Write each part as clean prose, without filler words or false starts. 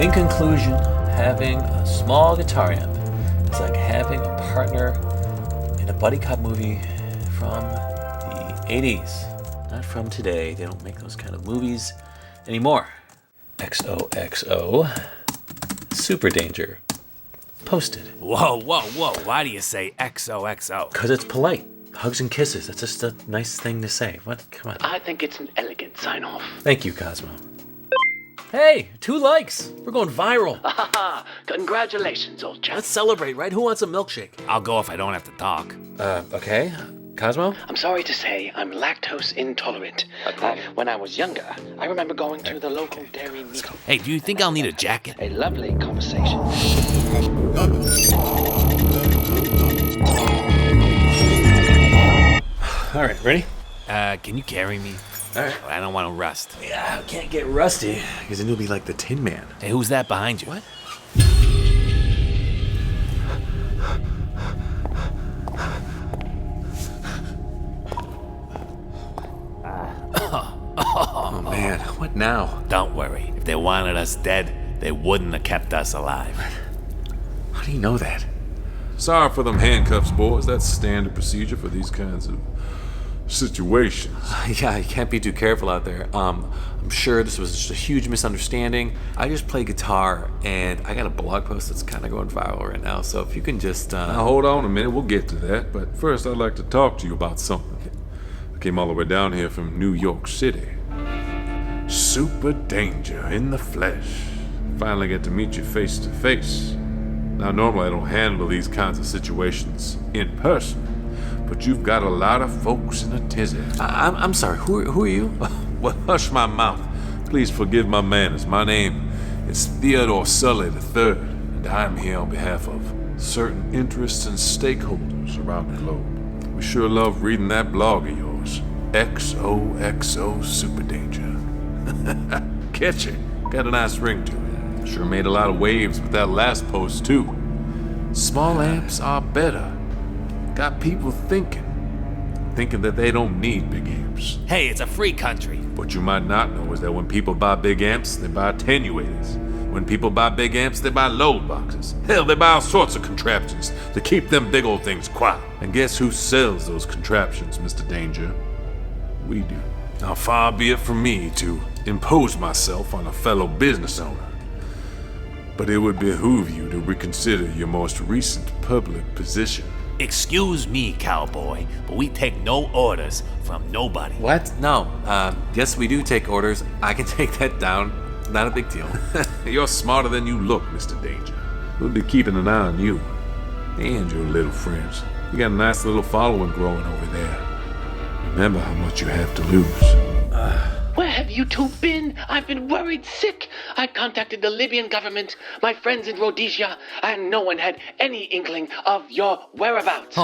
In conclusion, having a small guitar amp is like having a partner in a buddy cop movie from the 80s. Not from today. They don't make those kind of movies anymore. XOXO. Superdanger. Posted. Whoa. Why do you say XOXO? Because it's polite. Hugs and kisses. That's just a nice thing to say. What? Come on. I think it's an elegant sign-off. Thank you, Cosmo. Hey, 2 likes. We're going viral. Congratulations, old chap. Let's celebrate, right? Who wants a milkshake? I'll go if I don't have to talk. Okay. Cosmo? I'm sorry to say I'm lactose intolerant. When I was younger, I remember going to the local dairy meeting. Hey, do you think I'll need a jacket? A lovely conversation. All right, ready? Can you carry me? All right. I don't want to rust. Yeah, I can't get rusty, because then you'll be like the Tin Man. Hey, who's that behind you? What? Oh, man, what now? Don't worry. If they wanted us dead, they wouldn't have kept us alive. How do you know that? Sorry for them handcuffs, boys. That's standard procedure for these kinds of situations. Yeah, you can't be too careful out there. I'm sure this was just a huge misunderstanding. I just play guitar, and I got a blog post that's kind of going viral right now, so if you can just... Now, hold on a minute. We'll get to that. But first, I'd like to talk to you about something. I came all the way down here from New York City. Superdanger in the flesh. Finally get to meet you face to face. Now, normally I don't handle these kinds of situations in person, but you've got a lot of folks in a tizzy. I'm sorry, who are you? Well, hush my mouth. Please forgive my manners. My name is Theodore Sully III, and I'm here on behalf of certain interests and stakeholders around the globe. We sure love reading that blog of yours, XOXO Superdanger. Catchy. Got a nice ring to it. Sure made a lot of waves with that last post, too. Small amps are better. Got people thinking that they don't need big amps. Hey, it's a free country. What you might not know is that when people buy big amps, they buy attenuators. When people buy big amps, they buy load boxes. Hell, they buy all sorts of contraptions to keep them big old things quiet. And guess who sells those contraptions, Mr. Danger? We do. Now, far be it from me to impose myself on a fellow business owner, but it would behoove you to reconsider your most recent public position. Excuse me, cowboy, but we take no orders from nobody. What? No. Yes, we do take orders. I can take that down. Not a big deal. You're smarter than you look, Mr. Danger. We'll be keeping an eye on you and your little friends. You got a nice little following growing over there. Remember how much you have to lose. Where have you two been? I've been worried sick. I contacted the Libyan government, my friends in Rhodesia, and no one had any inkling of your whereabouts.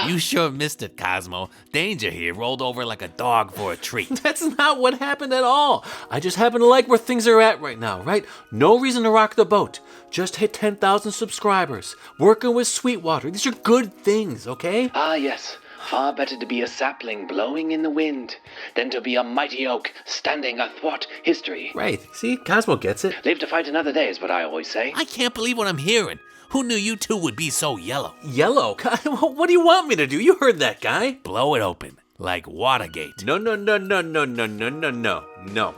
You sure missed it, Cosmo. Danger here rolled over like a dog for a treat. That's not what happened at all. I just happen to like where things are at right now, right? No reason to rock the boat. Just hit 10,000 subscribers. Working with Sweetwater. These are good things, okay? Ah, yes. Far better to be a sapling blowing in the wind than to be a mighty oak standing athwart history. Right. See, Cosmo gets it. Live to fight another day is what I always say. I can't believe what I'm hearing. Who knew you two would be so yellow? Yellow? What do you want me to do? You heard that guy. Blow it open, like Watergate. No. No,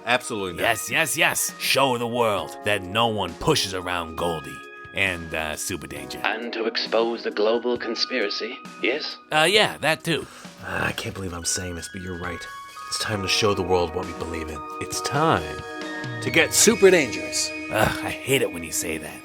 absolutely not. Yes. Show the world that no one pushes around Goldie and Superdanger. And to expose the global conspiracy, yes? Yeah, that too. I can't believe I'm saying this, but you're right. It's time to show the world what we believe in. It's time to get super dangerous. I hate it when you say that.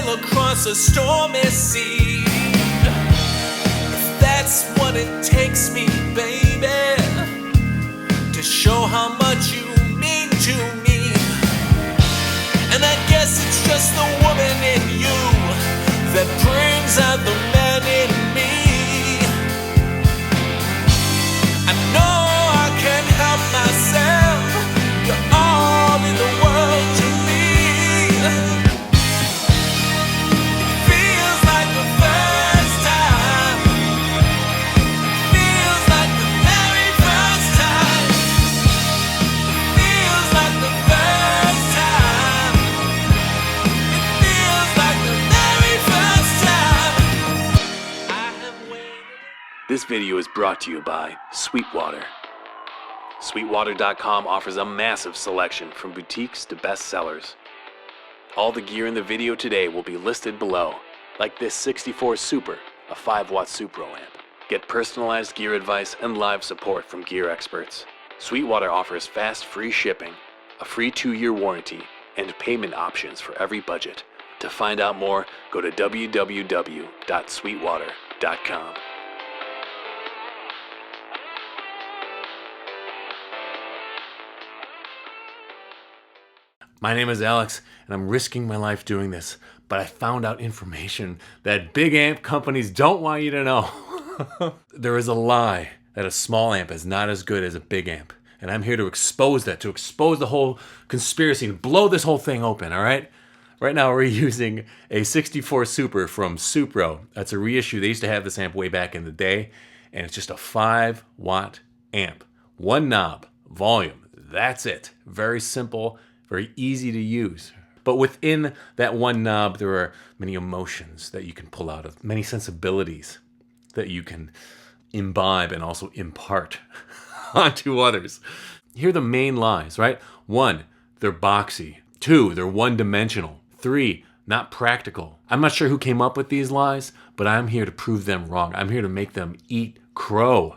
Across a stormy sea. If that's what it takes me, baby, to show how much you mean to me. And I guess it's just the woman in you that brings out the man in me. I know I can This video is brought to you by Sweetwater. Sweetwater.com offers a massive selection from boutiques to bestsellers. All the gear in the video today will be listed below, like this 64 Super, a 5-watt Supro amp. Get personalized gear advice and live support from gear experts. Sweetwater offers fast, free shipping, a free 2-year warranty, and payment options for every budget. To find out more, go to www.sweetwater.com. My name is Alex, and I'm risking my life doing this, but I found out information that big amp companies don't want you to know. There is a lie that a small amp is not as good as a big amp, and I'm here to expose that, to expose the whole conspiracy and blow this whole thing open, all right? Right now we're using a 64 Super from Supro. That's a reissue. They used to have this amp way back in the day, and it's just a 5-watt amp. One knob, volume, that's it. Very simple. Very easy to use. But within that one knob, there are many emotions that you can pull out of, many sensibilities that you can imbibe and also impart onto others. Here are the main lies, right? 1, they're boxy. 2, they're one-dimensional. 3, not practical. I'm not sure who came up with these lies, but I'm here to prove them wrong. I'm here to make them eat crow.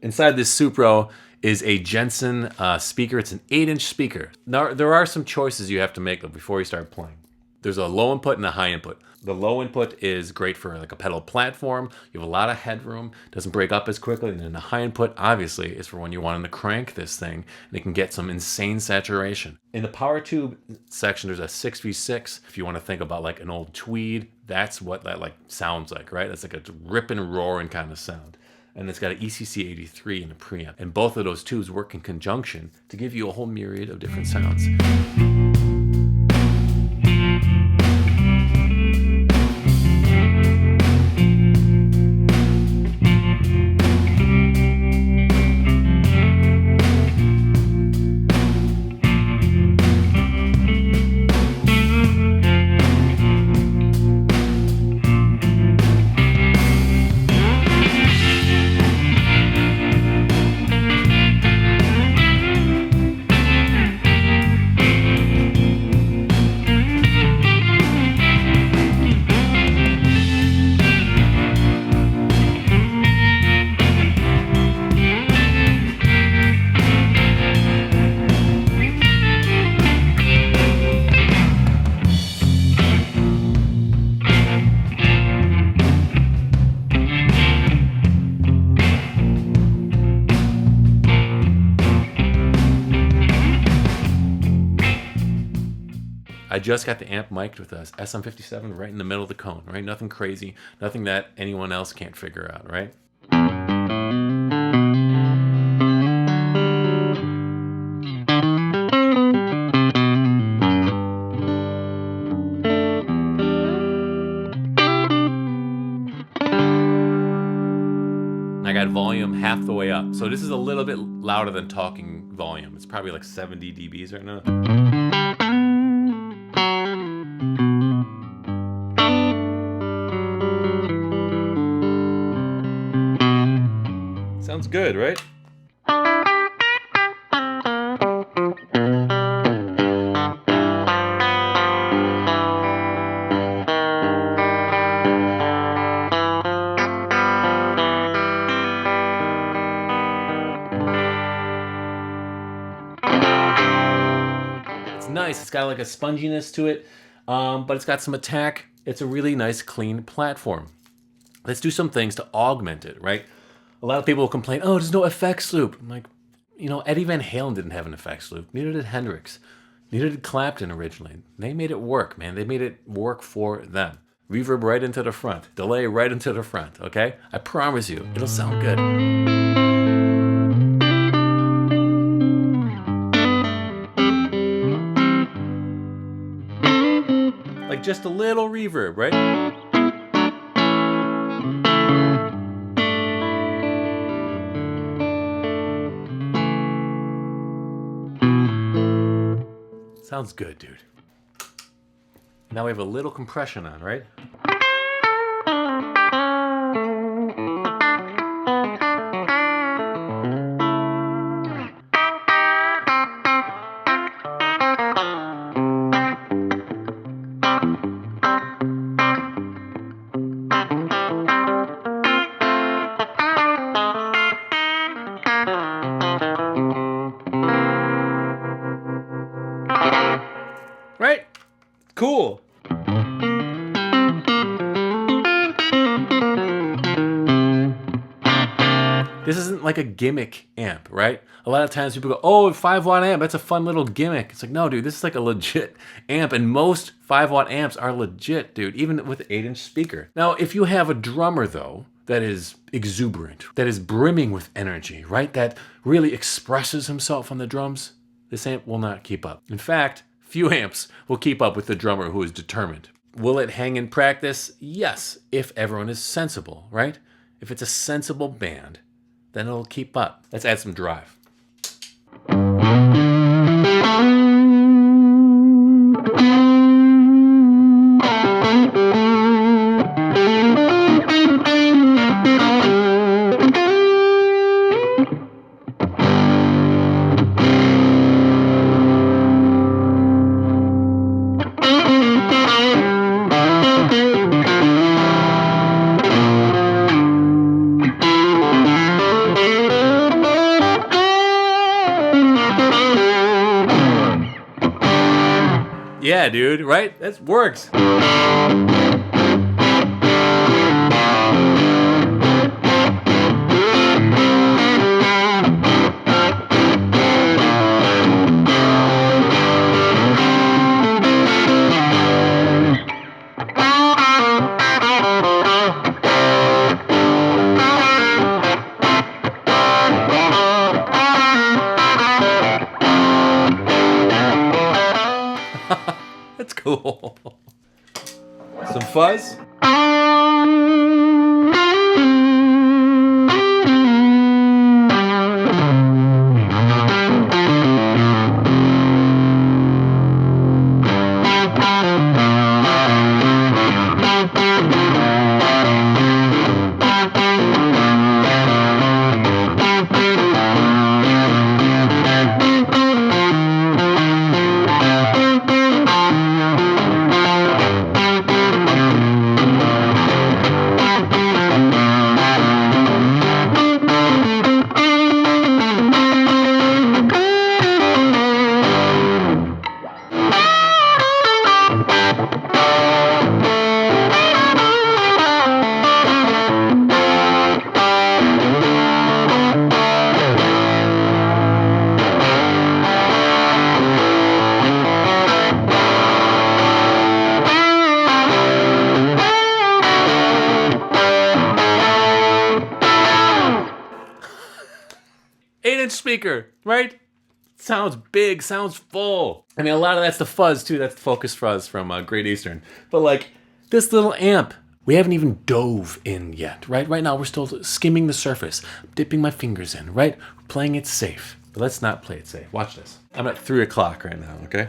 Inside this Supro is a Jensen speaker. It's an 8-inch speaker. Now, there are some choices you have to make before you start playing. There's a low input and a high input. The low input is great for like a pedal platform. You have a lot of headroom, doesn't break up as quickly. And then the high input, obviously, is for when you're wanting to crank this thing and it can get some insane saturation. In the power tube section, there's a 6v6. If you want to think about like an old Tweed, that's what that like sounds like, right? It's like a ripping, roaring kind of sound. And it's got an ECC 83 in the preamp. And both of those tubes work in conjunction to give you a whole myriad of different sounds. I just got the amp mic'd with a SM57 right in the middle of the cone, right? Nothing crazy, nothing that anyone else can't figure out, right? I got volume half the way up. So this is a little bit louder than talking volume. It's probably like 70 dBs right now. Sounds good, right? It's nice. It's got like a sponginess to it, but it's got some attack. It's a really nice, clean platform. Let's do some things to augment it, right? A lot of people will complain, oh, there's no effects loop. I'm like, you know, Eddie Van Halen didn't have an effects loop. Neither did Hendrix. Neither did Clapton originally. They made it work, man. They made it work for them. Reverb right into the front. Delay right into the front, okay? I promise you, it'll sound good. Like just a little reverb, right? Sounds good, dude. Now we have a little compression on, right? This isn't like a gimmick amp, right? A lot of times people go, oh, 5-watt amp, that's a fun little gimmick. It's like, no, dude, this is like a legit amp, and most 5-watt amps are legit, dude, even with an 8-inch speaker. Now, if you have a drummer, though, that is exuberant, that is brimming with energy, right? That really expresses himself on the drums, this amp will not keep up. In fact, few amps will keep up with the drummer who is determined. Will it hang in practice? Yes, if everyone is sensible, right? If it's a sensible band, then it'll keep up. Let's add some drive. Yeah, dude, right? That works. That's cool. Some fuzz. Speaker, right? Sounds big, sounds full. I mean, a lot of that's the fuzz too. That's the Focus Fuzz from Great Eastern. But like this little amp, we haven't even dove in yet, right? Right now we're still skimming the surface, dipping my fingers in, right? We're playing it safe. But let's not play it safe. Watch this. I'm at 3 o'clock right now, okay?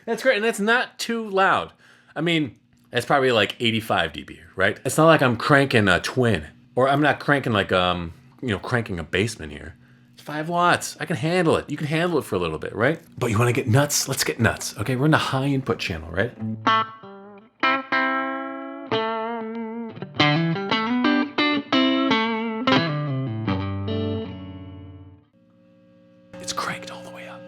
That's great, and that's not too loud. I mean, that's probably like 85 dB, right? It's not like I'm cranking a twin, or I'm not cranking like cranking a basement here. It's 5 watts. I can handle it. You can handle it for a little bit, right? But you want to get nuts? Let's get nuts. Okay, we're in the high input channel, right? It's cranked all the way up.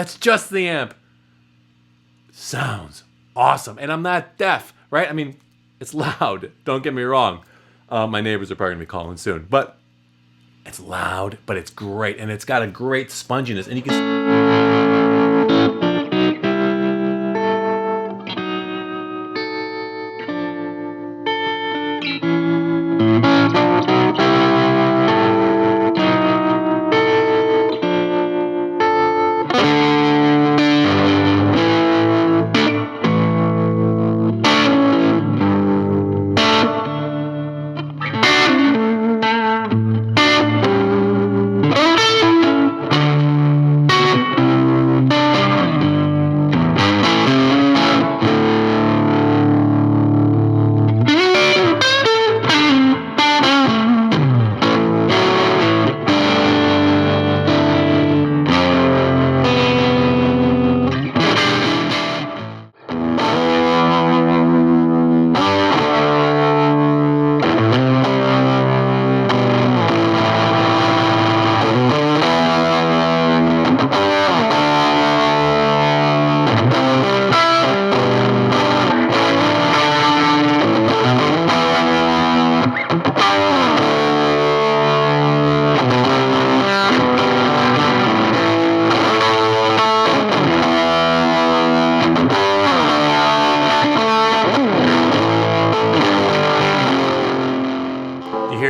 That's just the amp. Sounds awesome. And I'm not deaf, right? I mean, it's loud. Don't get me wrong. My neighbors are probably going to be calling soon. But it's loud, but it's great. And it's got a great sponginess. And you can...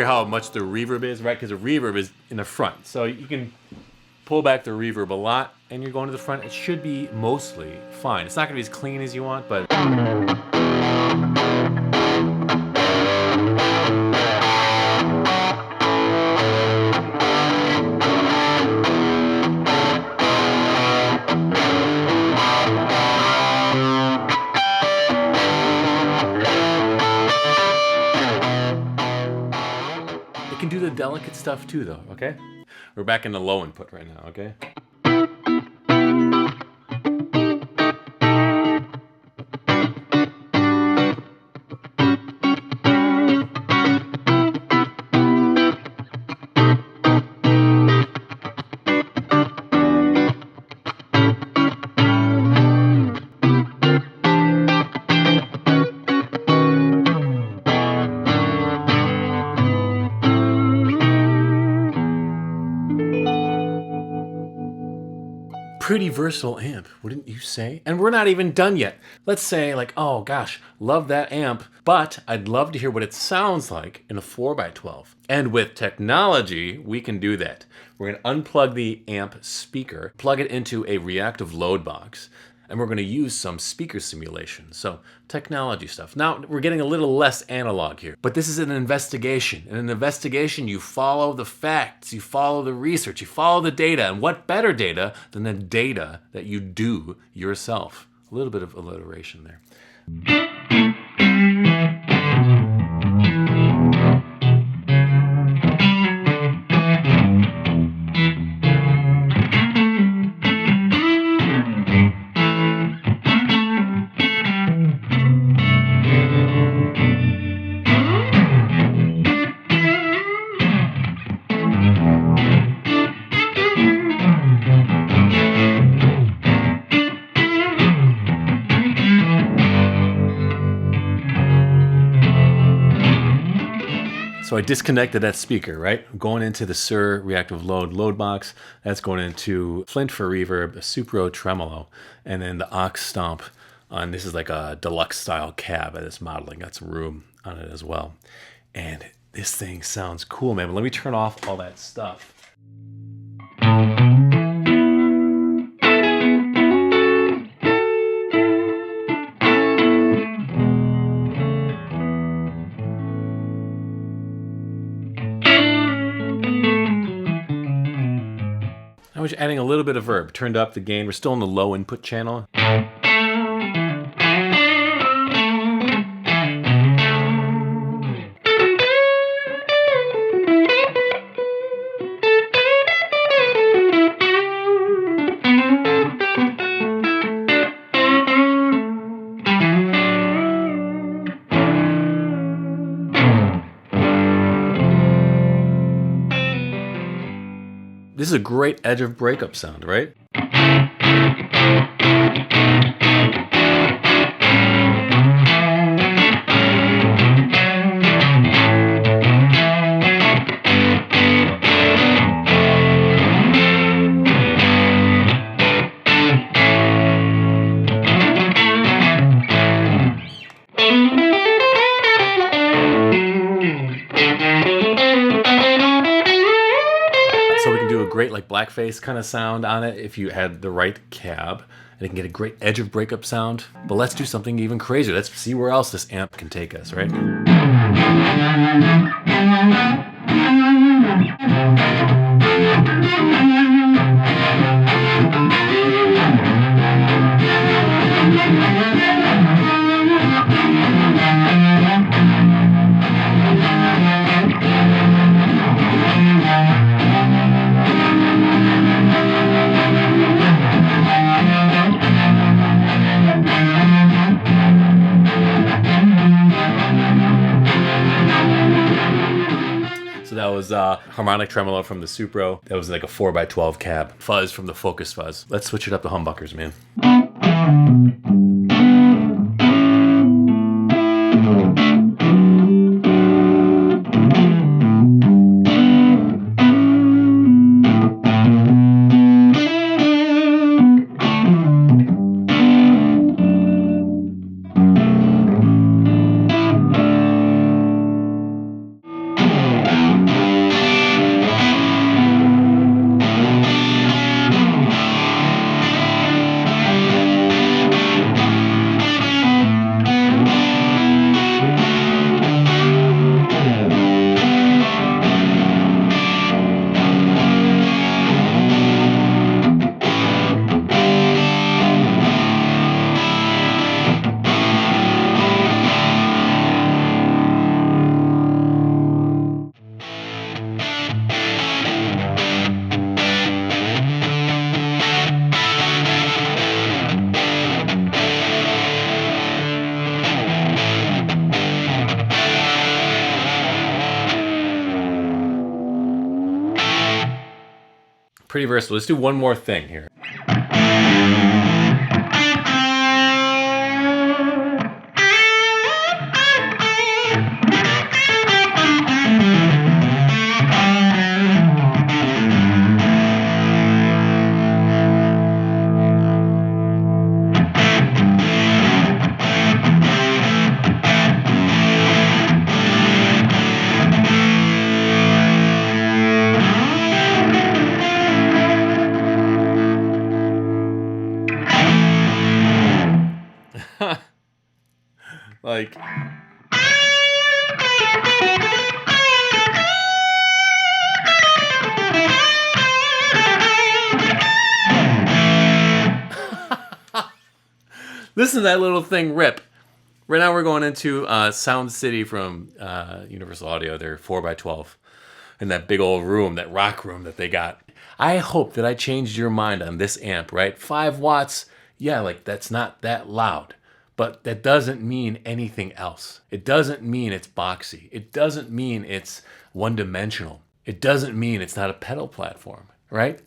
How much the reverb is, right? Because the reverb is in the front. So you can pull back the reverb a lot and you're going to the front. It should be mostly fine. It's not going to be as clean as you want, but... do the delicate stuff too though, okay? We're back in the low input right now, okay? Pretty versatile amp, wouldn't you say? And we're not even done yet. Let's say like, oh gosh, love that amp, but I'd love to hear what it sounds like in a 4x12. And with technology, we can do that. We're gonna unplug the amp speaker, plug it into a reactive load box, and we're gonna use some speaker simulation. So technology stuff. Now we're getting a little less analog here, but this is an investigation. In an investigation, you follow the facts, you follow the research, you follow the data, and what better data than the data that you do yourself? A little bit of alliteration there. So I disconnected that speaker, right? I'm going into the Shure reactive load box. That's going into Flint for reverb, a Supro tremolo, and then the aux Stomp. And this is like a deluxe style cab that it's modeling. Got some room on it as well. And this thing sounds cool, man. But let me turn off all that stuff. I was adding a little bit of verb, turned up the gain. We're still in the low input channel. This is a great edge of breakup sound, right? Great like blackface kind of sound on it if you had the right cab, and it can get a great edge of breakup sound. But let's do something even crazier. Let's see where else this amp can take us, right? So that was harmonic tremolo from the Supro. That was like a 4x12 cab. Fuzz from the Focus Fuzz. Let's switch it up to humbuckers, man. Pretty versatile. Let's do one more thing here. Like, listen to that little thing rip. Right now we're going into Sound City from Universal Audio, their 4x12, in that big old room, that rock room that they got. I hope that I changed your mind on this amp, right? 5 watts, yeah, like that's not that loud. But that doesn't mean anything else. It doesn't mean it's boxy. It doesn't mean it's one-dimensional. It doesn't mean it's not a pedal platform, right?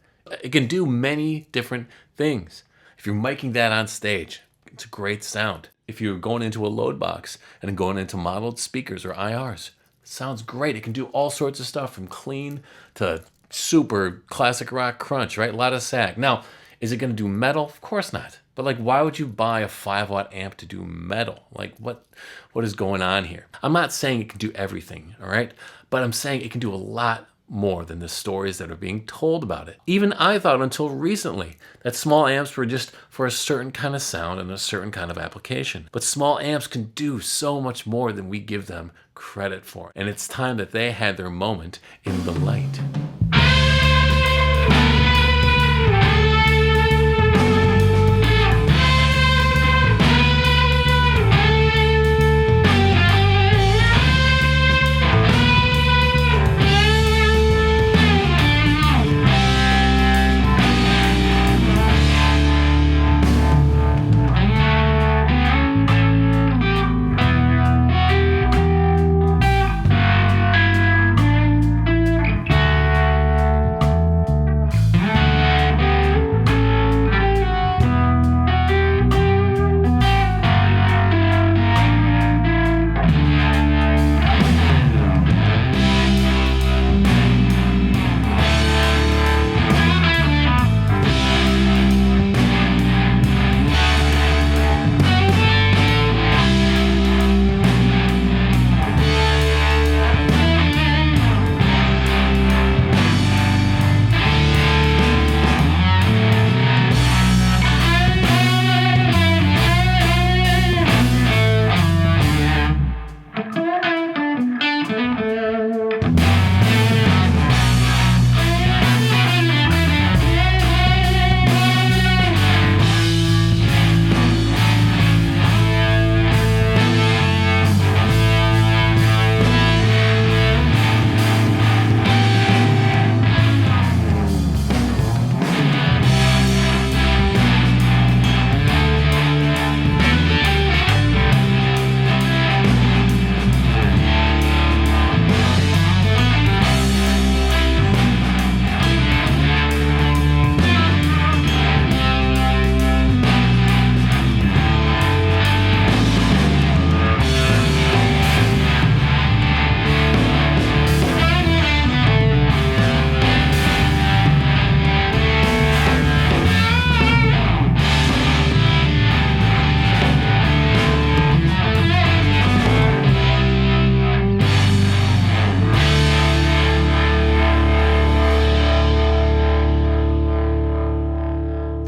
It can do many different things. If you're miking that on stage, it's a great sound. If you're going into a load box and going into modeled speakers or IRs, it sounds great. It can do all sorts of stuff from clean to super classic rock crunch, right? A lot of sag. Now, is it going to do metal? Of course not. But like, why would you buy a 5-watt amp to do metal? Like, what is going on here? I'm not saying it can do everything, all right? But I'm saying it can do a lot more than the stories that are being told about it. Even I thought until recently that small amps were just for a certain kind of sound and a certain kind of application. But small amps can do so much more than we give them credit for. And it's time that they had their moment in the light.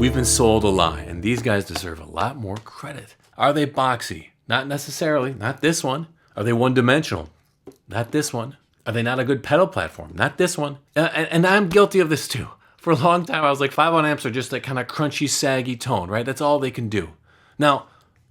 We've been sold a lie, and these guys deserve a lot more credit. Are they boxy? Not necessarily. Not this one. Are they one-dimensional? Not this one. Are they not a good pedal platform? Not this one. And I'm guilty of this too. For a long time, I was like, 5-on amps are just that kind of crunchy, saggy tone, right? That's all they can do. Now,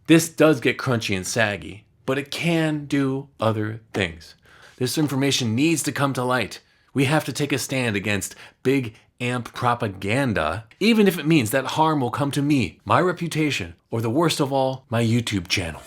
this does get crunchy and saggy, but it can do other things. This information needs to come to light. We have to take a stand against big amp propaganda, even if it means that harm will come to me, my reputation, or the worst of all, my YouTube channel.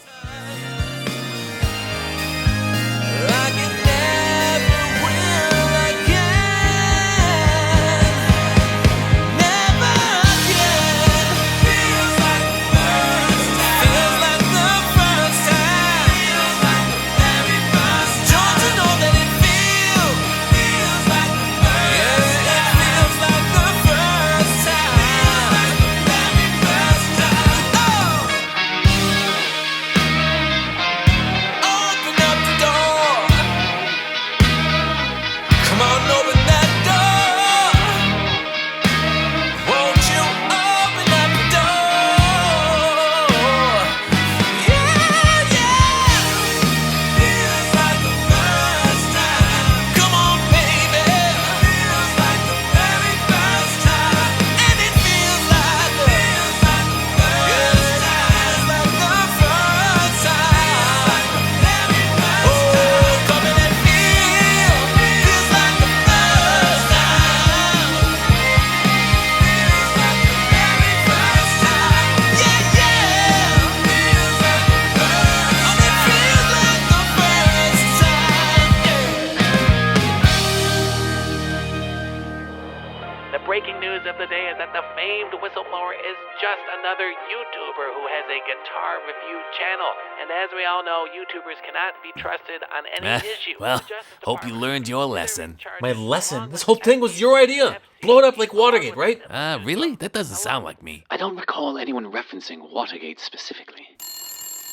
Breaking news of the day is that the famed whistleblower is just another YouTuber who has a guitar review channel. And as we all know, YouTubers cannot be trusted on any issue. Well, hope you learned your lesson. My lesson? This whole thing was your idea. Blow it up like Watergate, right? Really? That doesn't sound like me. I don't recall anyone referencing Watergate specifically.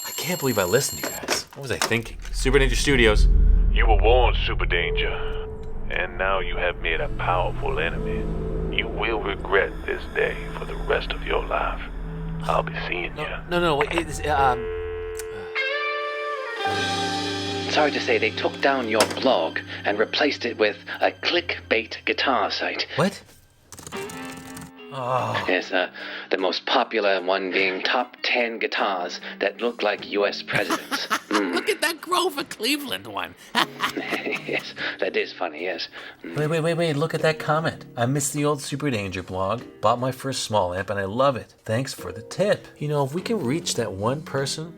I can't believe I listened to you guys. What was I thinking? Superdanger Studios. You were warned, Superdanger, and now you have made a powerful enemy. You will regret this day for the rest of your life. I'll be seeing you. No, wait, Sorry to say, they took down your blog and replaced it with a clickbait guitar site. What? Oh. Yes, the most popular one being top 10 guitars that look like U.S. presidents. Look at that Grover Cleveland one. Yes, that is funny, yes. Wait, look at that comment. I missed the old Superdanger blog, bought my first small amp, and I love it. Thanks for the tip. You know, if we can reach that one person,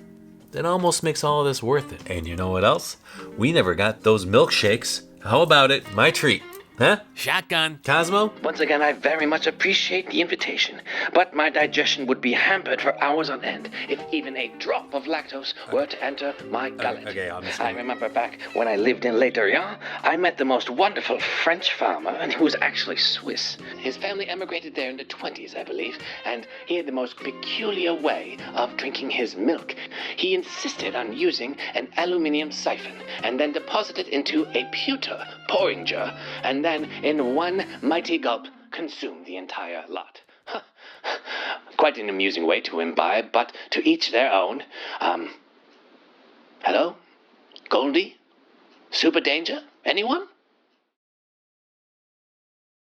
that almost makes all of this worth it. And you know what else? We never got those milkshakes. How about it? My treat. Huh? Shotgun. Cosmo? Once again, I very much appreciate the invitation, but my digestion would be hampered for hours on end if even a drop of lactose were to enter my gullet. Okay, I remember back when I lived in Les Dorians, I met the most wonderful French farmer, and he was actually Swiss. His family emigrated there in the 20s, I believe, and he had the most peculiar way of drinking his milk. He insisted on using an aluminium siphon and then deposit it into a pewter pouring jar, and then in one mighty gulp consume the entire lot. Quite an amusing way to imbibe, but to each their own. Hello? Goldie? Superdanger? Anyone?